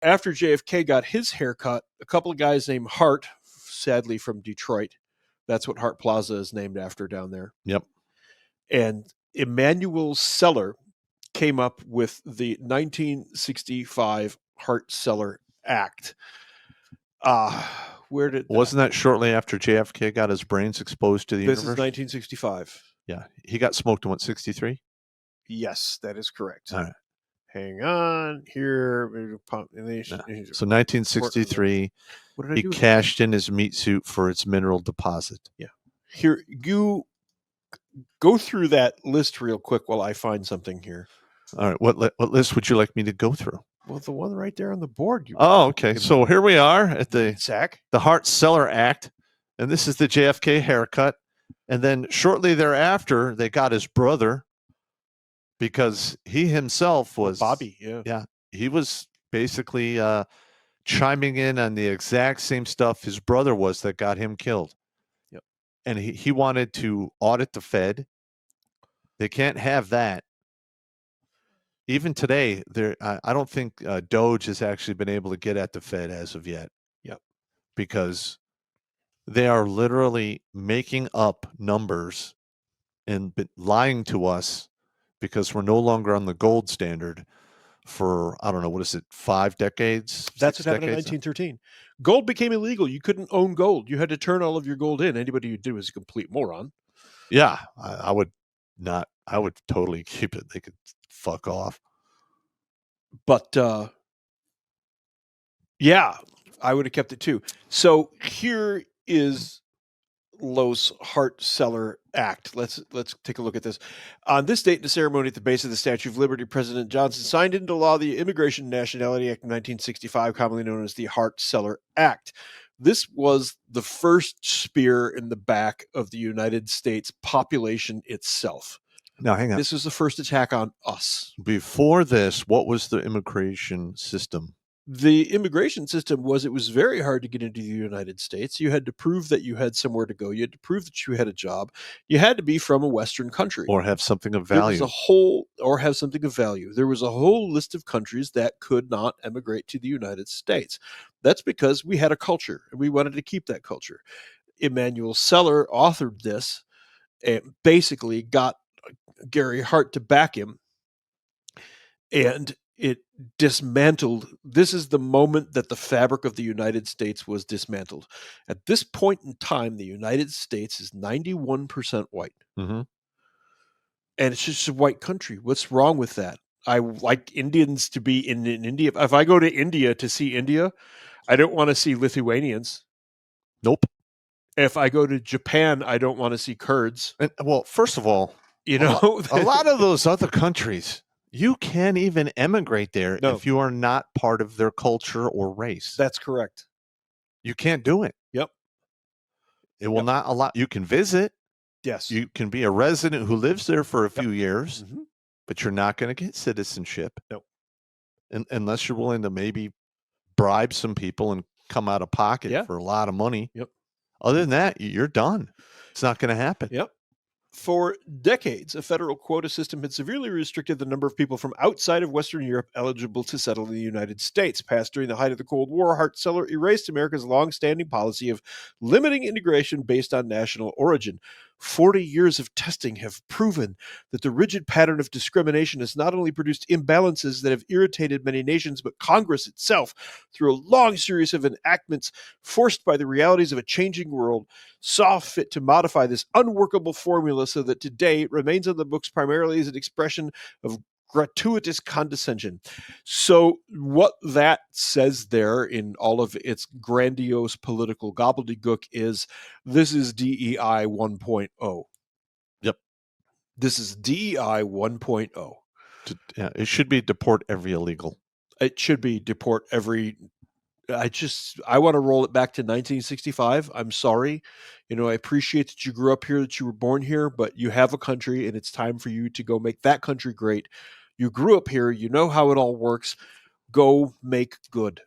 after JFK got his haircut, a couple of guys named Hart, sadly from Detroit, that's what Hart Plaza is named after down there. Yep. And Emanuel Seller came up with the 1965 Hart-Celler Act. Wasn't that shortly after JFK got his brains exposed to the This universe? is 1965. Yeah. He got smoked in what, 63? Yes, that is correct. All right. Hang on here. So 1963, he cashed in his meat suit for its mineral deposit. Yeah. Here, you go through that list real quick while I find something here. All right. What list would you like me to go through? Well, the one right there on the board. Okay. So here we are at the Hart-Celler Act, and this is the JFK haircut. And then shortly thereafter, they got his brother, because he himself was Bobby. Yeah. Yeah. He was basically chiming in on the exact same stuff his brother was that got him killed. Yep. And he wanted to audit the Fed. They can't have that. Even today, I don't think Doge has actually been able to get at the Fed as of yet. Yep. Because they are literally making up numbers and lying to us, because we're no longer on the gold standard for, I don't know, what is it, 5 decades? That's what happened in 1913. Gold became illegal. You couldn't own gold. You had to turn all of your gold in. Anybody who did was a complete moron. Yeah, I would not. I would totally keep it. They could fuck off. But yeah, I would have kept it too. So here is Los Hart-Celler Act. Let's take a look at this. On this date, in a ceremony at the base of the Statue of Liberty, President Johnson signed into law the Immigration and Nationality Act of 1965, commonly known as the Hart-Celler Act. This was the first spear in the back of the United States population itself. Now, hang on. This was the first attack on us. Before this, what was the immigration system? The immigration system was, it was very hard to get into the United States. You had to prove that you had somewhere to go. You had to prove that you had a job. You had to be from a Western country. Or have something of value. There was a whole list of countries that could not emigrate to the United States. That's because we had a culture, and we wanted to keep that culture. Emanuel Seller authored this and basically got Gary Hart to back him, and it dismantled. This is the moment that the fabric of the United States was dismantled. At this point in time, the United States is 91% white. Mm-hmm. And it's just a white country. What's wrong with that? I like Indians to be in India. If I go to India to see India, I don't want to see Lithuanians. Nope. If I go to Japan, I don't want to see Kurds. And, well, first of all, a lot of those other countries, you can't even emigrate there if you are not part of their culture or race. That's correct. You can't do it. Yep. It will not allow. You can visit. Yes. You can be a resident who lives there for a few years, but you're not going to get citizenship. Nope. Unless you're willing to maybe bribe some people and come out of pocket for a lot of money. Yep. Other than that, you're done. It's not going to happen. Yep. For decades, a federal quota system had severely restricted the number of people from outside of Western Europe eligible to settle in the United States. Passed during the height of the Cold War, Hart-Celler erased America's long-standing policy of limiting integration based on national origin. 40 years of testing have proven that the rigid pattern of discrimination has not only produced imbalances that have irritated many nations, but Congress itself, through a long series of enactments forced by the realities of a changing world, saw fit to modify this unworkable formula so that today it remains on the books primarily as an expression of gratuitous condescension. So what that says there in all of its grandiose political gobbledygook is this is DEI 1.0. Yep. This is DEI 1.0. It should be deport every illegal. It should be deport every... I want to roll it back to 1965. I'm sorry. I appreciate that you grew up here, that you were born here, but you have a country and it's time for you to go make that country great. You grew up here. You know how it all works. Go make good.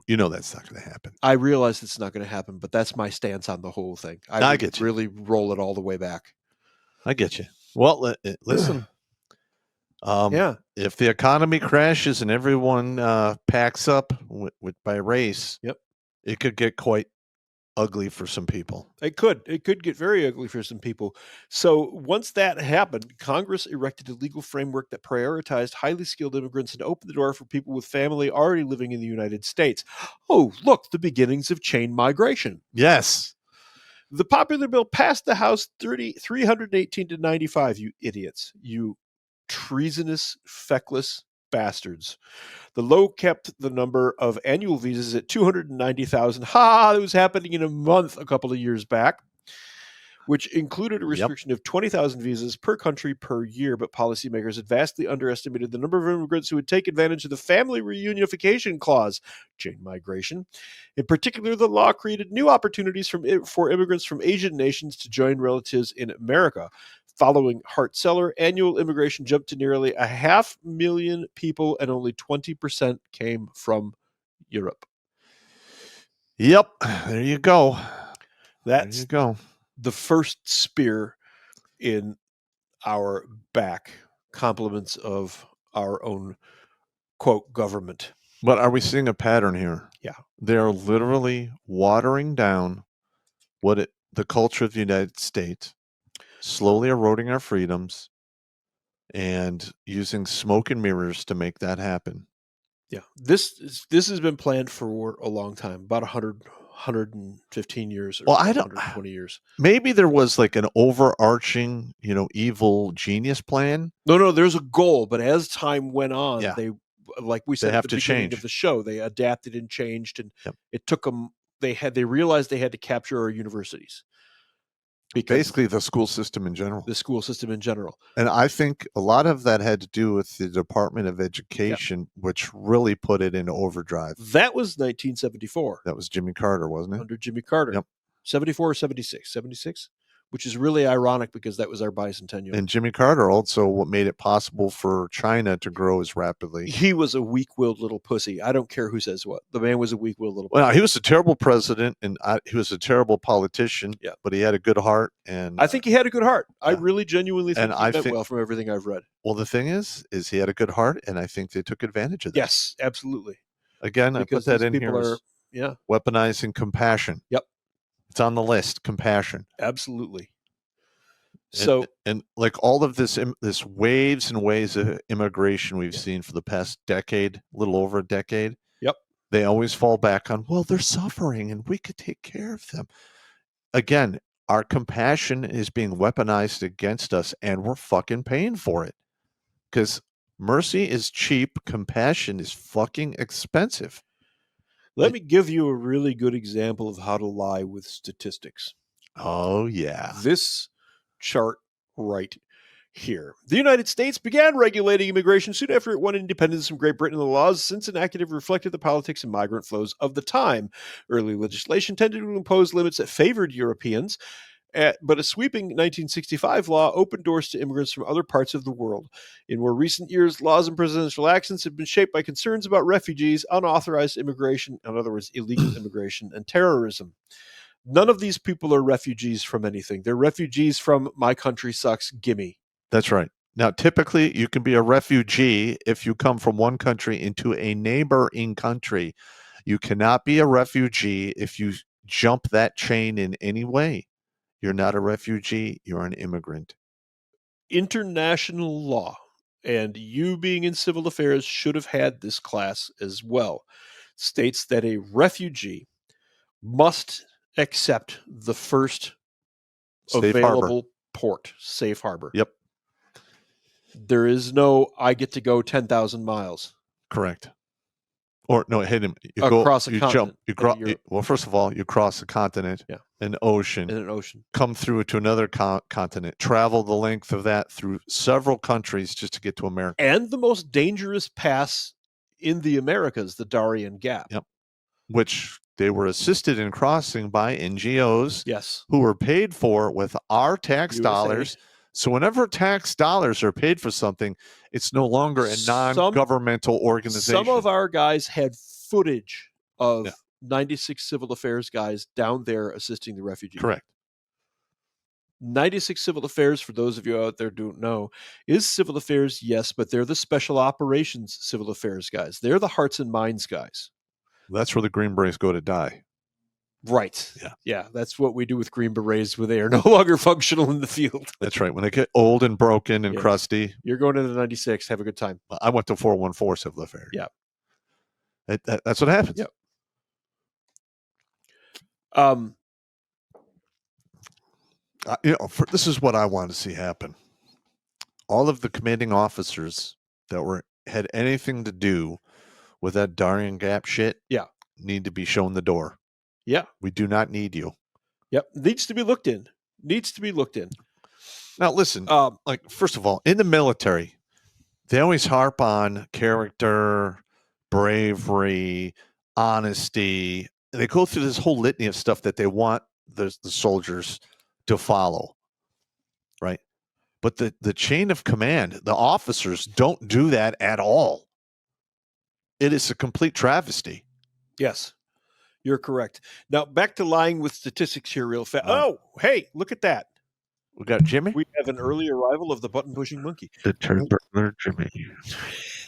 That's not going to happen. I realize it's not going to happen, but that's my stance on the whole thing. I get you. Really roll it all the way back. I get you. Well, listen, Yeah. If the economy crashes and everyone packs up by race, Yep. it could get quite ugly for some people. It could. It could get very ugly for some people. So once that happened, Congress erected a legal framework that prioritized highly skilled immigrants and opened the door for people with family already living in the United States. Oh, look, the beginnings of chain migration. Yes. The popular bill passed the House 318 to 95, you idiots. You treasonous, feckless bastards. The law kept the number of annual visas at 290,000. Ha! That was happening in a month a couple of years back, which included a restriction of 20,000 visas per country per year. But policymakers had vastly underestimated the number of immigrants who would take advantage of the family reunification clause, chain migration. In particular, the law created new opportunities for immigrants from Asian nations to join relatives in America. Following Hart-Celler, annual immigration jumped to nearly 500,000 people, and only 20% came from Europe. Yep. There you go. That's there you go. The first spear in our back, compliments of our own, quote, government. But are we seeing a pattern here? Yeah. They're literally watering down the culture of the United States, slowly eroding our freedoms, and using smoke and mirrors to make that happen. Yeah. This has been planned for a long time, about 115 years or Well, so, I don't 120 years. Maybe there was like an overarching, evil genius plan. No, there's a goal, but as time went on, Yeah. they, like we They said at have the to beginning change. of the show, they adapted and changed, and Yep. it took them. They realized they had to capture our universities, because Basically the school system in general. the school system in general. And I think a lot of that had to do with the Department of Education, which really put it into overdrive. That was 1974 That was Jimmy Carter, wasn't it? under Jimmy Carter. Yep. 74 or 76? 76, which is really ironic because that was our bicentennial. And Jimmy Carter also what made it possible for China to grow as rapidly. He was a weak-willed little pussy. I don't care who says what. The man was a weak-willed little pussy. Well, he was a terrible president, and he was a terrible politician. Yeah. But he had a good heart, and I think he had a good heart. I yeah. really genuinely think And he I meant think- well from everything I've read. well, the thing is he had a good heart, and I think they took advantage of that. Yes, absolutely. Again, Because I put that these in people here. are, yeah, Weaponizing compassion. Yep. It's on the list. Compassion. absolutely. And, So and like all of this waves and waves of immigration we've seen for the past decade, a little over a decade. Yep. They always fall back on, well, they're suffering and we could take care of them. Again, our compassion is being weaponized against us, and we're fucking paying for it. Because mercy is cheap, compassion is fucking expensive. let me give you a really good example of how to lie with statistics. Oh, yeah. This chart right here. The United States began regulating immigration soon after it won independence from Great Britain, and the laws since enacted have reflected the politics and migrant flows of the time. Early legislation tended to impose limits that favored Europeans, but a sweeping 1965 law opened doors to immigrants from other parts of the world. In more recent years, laws and presidential actions have been shaped by concerns about refugees, unauthorized immigration, in other words, illegal immigration, and terrorism. None of these people are refugees from anything. They're refugees from my country sucks, gimme. That's right. Now, typically, you can be a refugee if you come from one country into a neighboring country. You cannot be a refugee if you jump that chain in any way. You're not a refugee, you're an immigrant. International law, and you being in civil affairs should have had this class as well, states that a refugee must accept the first Safe available harbor. port, safe harbor. Yep. There is no, I get to go 10,000 miles. Correct. Or no, hit him. You Across go, a you continent jump, into Europe. well, first of all, you cross a continent, Yeah. an ocean, In an ocean. come through to another continent, travel the length of that through several countries just to get to America. And the most dangerous pass in the Americas, the Darien Gap. Yep. Which they were assisted in crossing by NGOs. Yes. Who were paid for with our tax USA. dollars. So whenever tax dollars are paid for something, it's no longer a non-governmental organization. Some of our guys had footage of 96 civil affairs guys down there assisting the refugees. Correct. 96 civil affairs, for those of you out there who don't know, is civil affairs, yes, but they're the special operations civil affairs guys. They're the hearts and minds guys. That's where the Green Berets go to die. Right. Yeah. Yeah, that's what we do with Green Berets when they are no longer functional in the field. That's right. When they get old and broken and Yes. crusty. You're going to the 96. Have a good time. I went to 414 civil affairs. Yeah. That's what happens. Yep. This is what I want to see happen. All of the commanding officers that had anything to do with that Darien Gap shit, need to be shown the door. Yeah. We do not need you. Yep. Needs to be looked in. Now, listen, first of all, in the military, they always harp on character, bravery, honesty. They go through this whole litany of stuff that they want the soldiers to follow, right? But the chain of command, the officers don't do that at all. It is a complete travesty. Yes, you're correct. Now, back to lying with statistics here real fast. Oh, hey, look at that. We got Jimmy. We have an early arrival of the button-pushing monkey. The turn Jimmy.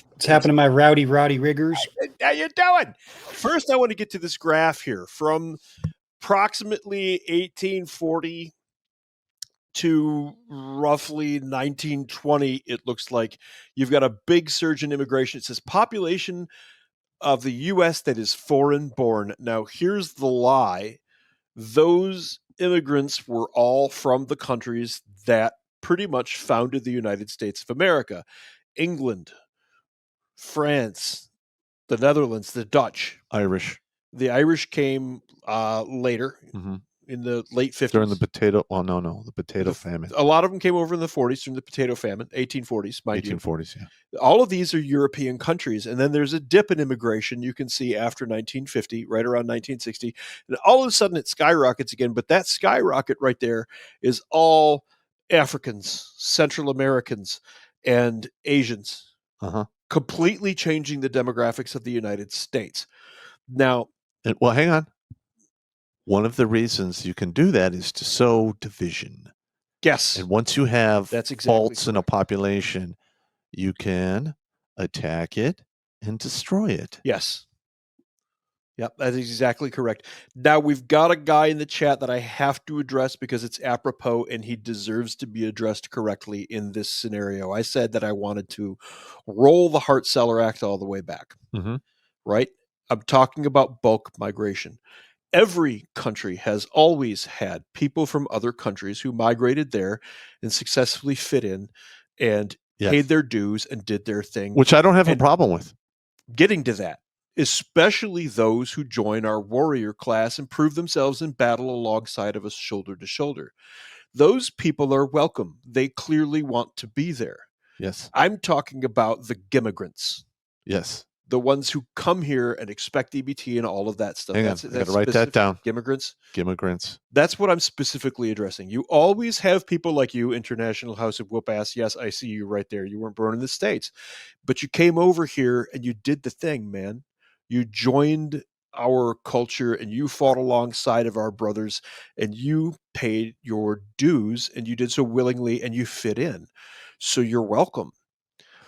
What's happening to my rowdy riggers? How you doing? First, I want to get to this graph here from approximately 1840 to roughly 1920. It looks like you've got a big surge in immigration. It says population of the U.S. that is foreign born. Now, here's the lie. Those immigrants were all from the countries that pretty much founded the United States of America. England, France, the Netherlands, the Dutch. Irish. The Irish came later. Mm-hmm. In the late 50s. During the the potato famine. A lot of them came over in the 40s during the potato famine, 1840s, mind 1840s, yeah. All of these are European countries. And then there's a dip in immigration you can see after 1950, right around 1960. And all of a sudden it skyrockets again. But that skyrocket right there is all Africans, Central Americans, and Asians. Completely changing the demographics of the United States. Now, well, hang on. One of the reasons you can do that is to sow division. Yes. And once you have faults correct. in a population, you can attack it and destroy it. Yes. Yep, that is exactly correct. Now, we've got a guy in the chat that I have to address because it's apropos and he deserves to be addressed correctly in this scenario. I said that I wanted to roll the Hart-Celler Act all the way back, right? I'm talking about bulk migration. Every country has always had people from other countries who migrated there and successfully fit in and paid their dues and did their thing. Which I don't have a problem with. Getting to that, especially those who join our warrior class and prove themselves in battle alongside of us shoulder to shoulder. Those people are welcome. They clearly want to be there. Yes. I'm talking about the Gimmigrants. Yes. The ones who come here and expect EBT and all of that stuff. Hang on, I got to write that down. Gimmigrants. That's what I'm specifically addressing. You always have people like you, International House of Whoop Ass. Yes, I see you right there. You weren't born in the States, but you came over here and you did the thing, man. You joined our culture and you fought alongside of our brothers and you paid your dues and you did so willingly and you fit in. So you're welcome.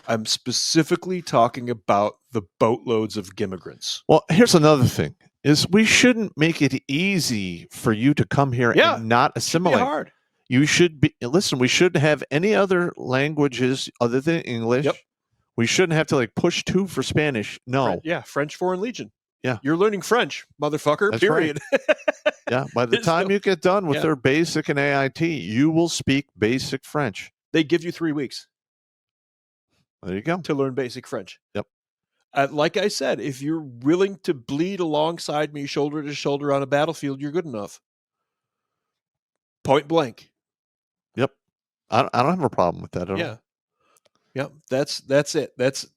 I'm specifically talking about the boatloads of Gimmigrants. Well, here's another thing, is we shouldn't make it easy for you to come here and not assimilate. Hard. You should be, listen, we shouldn't have any other languages other than English. Yep. We shouldn't have to push 2 for Spanish. No. Yeah, French Foreign Legion. Yeah. You're learning French, motherfucker, That's period. Right. Yeah, by the time you get done with their basic and AIT, you will speak basic French. They give you 3 weeks. There you go. To learn basic French. Yep. Like I said, if you're willing to bleed alongside me shoulder to shoulder on a battlefield, you're good enough. Point blank. Yep. I don't have a problem with that at all. Yeah. That's it. That's,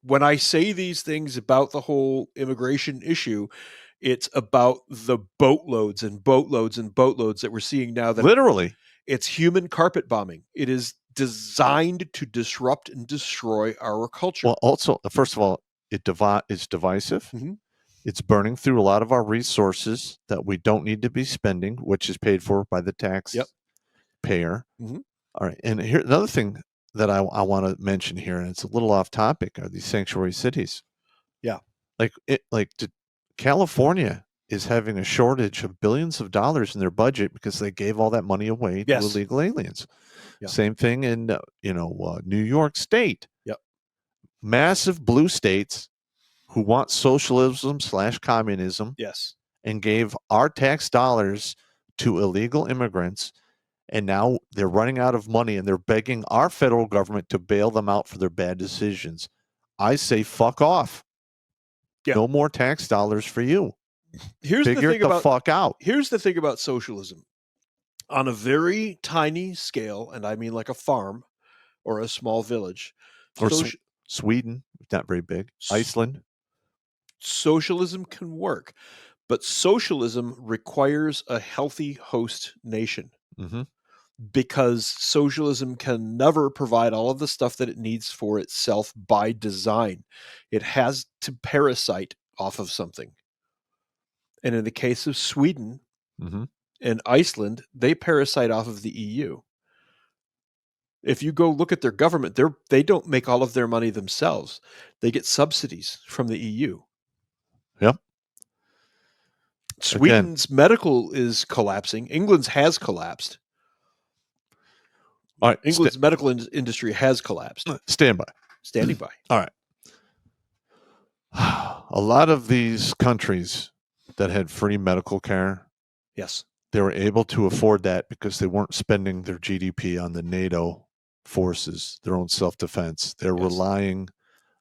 when I say these things about the whole immigration issue, it's about the boatloads and boatloads and boatloads that we're seeing now. That literally, it's human carpet bombing. It is designed to disrupt and destroy our culture. Well, also, first of all, it's divisive. It's burning through a lot of our resources that we don't need to be spending, which is paid for by the taxpayer. Mhm. All right. And here, another thing that I want to mention here, and it's a little off topic, are these sanctuary cities. Yeah. California is having a shortage of billions of dollars in their budget because they gave all that money away to Yes. illegal aliens. Yeah. Same thing in New York State. Yep. Massive blue states who want socialism/communism Yes. and gave our tax dollars to illegal immigrants, and now they're running out of money and they're begging our federal government to bail them out for their bad decisions. I say fuck off. Yeah. No more tax dollars for you. Here's Figure the thing about fuck out. Here's the thing about socialism. On a very tiny scale, and I mean like a farm or a small village, Or Sweden, not very big. Iceland. Socialism can work, but socialism requires a healthy host nation. Mm-hmm. Because socialism can never provide all of the stuff that it needs for itself by design. It has to parasite off of something. And in the case of Sweden and Iceland, they parasite off of the EU. If you go look at their government, they don't make all of their money themselves. They get subsidies from the EU. Yep. Sweden's medical is collapsing. England's has collapsed. All right. England's medical industry has collapsed. Stand by. Standing by. All right. A lot of these countries that had free medical care, yes, they were able to afford that because they weren't spending their GDP on the NATO forces, their own self-defense. They're relying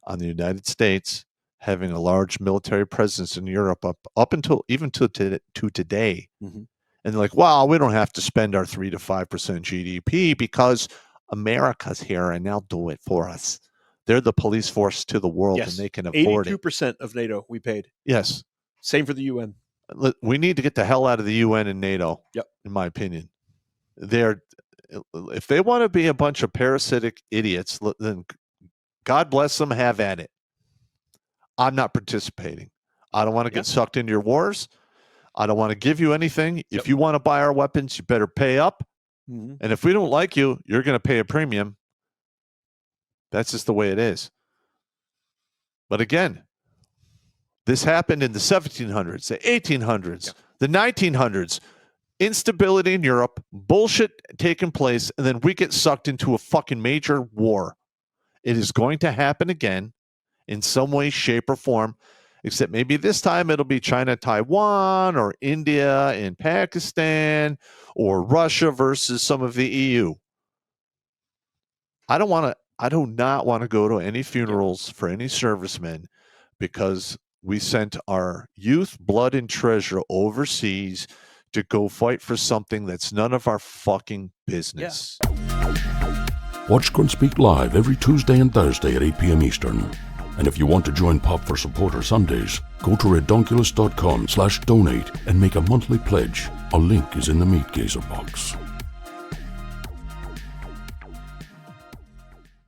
on the United States having a large military presence in Europe up until even to today. Mm-hmm. And they're like, well, we don't have to spend our 3 to 5% GDP because America's here and they'll do it for us. They're the police force to the world and they can afford 82% of NATO we paid. Yes. Same for the UN. We need to get the hell out of the UN and NATO, yep. in my opinion. If they want to be a bunch of parasitic idiots, then God bless them, have at it. I'm not participating. I don't want to get sucked into your wars. I don't want to give you anything. Yep. If you want to buy our weapons, you better pay up. Mm-hmm. And if we don't like you, you're going to pay a premium. That's just the way it is. But again, this happened in the 1700s, the 1800s, the 1900s. Instability in Europe, bullshit taking place, and then we get sucked into a fucking major war. It is going to happen again in some way, shape, or form. Except maybe this time it'll be China, Taiwan, or India and Pakistan, or Russia versus some of the EU. I do not want to go to any funerals for any servicemen because we sent our youth, blood, and treasure overseas to go fight for something that's none of our fucking business. Watch Grunt Speak live every Tuesday and Thursday at 8 p.m. Eastern. And if you want to join Pop for Supporter Sundays, go to redonkulous.com/donate and make a monthly pledge. A link is in the Meat Gazer box.